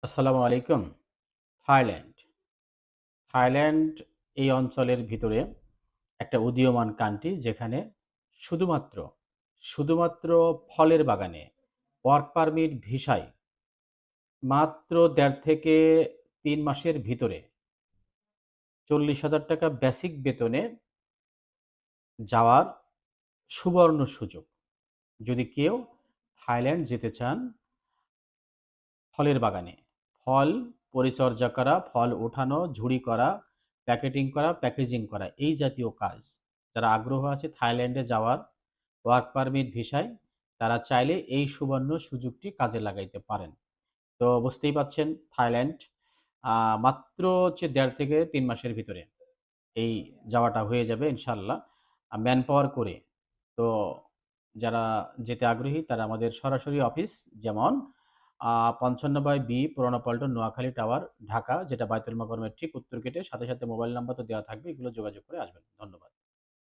আসসালামু আলাইকুম। Thailand. Thailand এই অঞ্চলের ভিতরে একটা উদীয়মান কান্ট্রি যেখানে শুধুমাত্র, শুধুমাত্র ফলের বাগানে ওয়ার্ক পারমিট ভিসায় মাত্র ১.৫ থেকে ৩ মাসের ভিতরে ৳৪০,০০০ বেসিক বেতনে যাওয়ার সুবর্ণ সুযোগ। যদি কেউ থাইল্যান্ড যেতে চান ফলের বাগানে। ফল পরিচর্যা করা, ফল ওঠানো, ঝুড়ি করা, প্যাকেটিং করা, প্যাকেজিং করা এই জাতীয় কাজ। যারা আগ্রহ আছে থাইল্যান্ডে যাওয়ার ওয়ার্ক পারমিট ভিসায় তারা চাইলে এই সুবর্ণ সুযোগটি কাজে লাগাইতে পারেন। তো বুঝতেই পারছেন থাইল্যান্ড আ মাত্র হচ্ছে ১.৫ থেকে ৩ মাসের ভিতরে এই যাওয়াটা হয়ে যাবে ইনশাআল্লাহ ম্যান পাওয়ার করে। তো যারা যেতে আগ্রহী তারা আমাদের সরাসরি অফিস যেমন ৫৫/বি পুরানো পল্টন নোয়াখালী টাওয়ার, ঢাকা যেটা বায়তুল মোকাররমের ঠিক উত্তর গেটের সাথে, সাথে মোবাইল নাম্বার তো দেওয়া থাকবে। এগুলো যোগাযোগ করে আসবেন। ধন্যবাদ।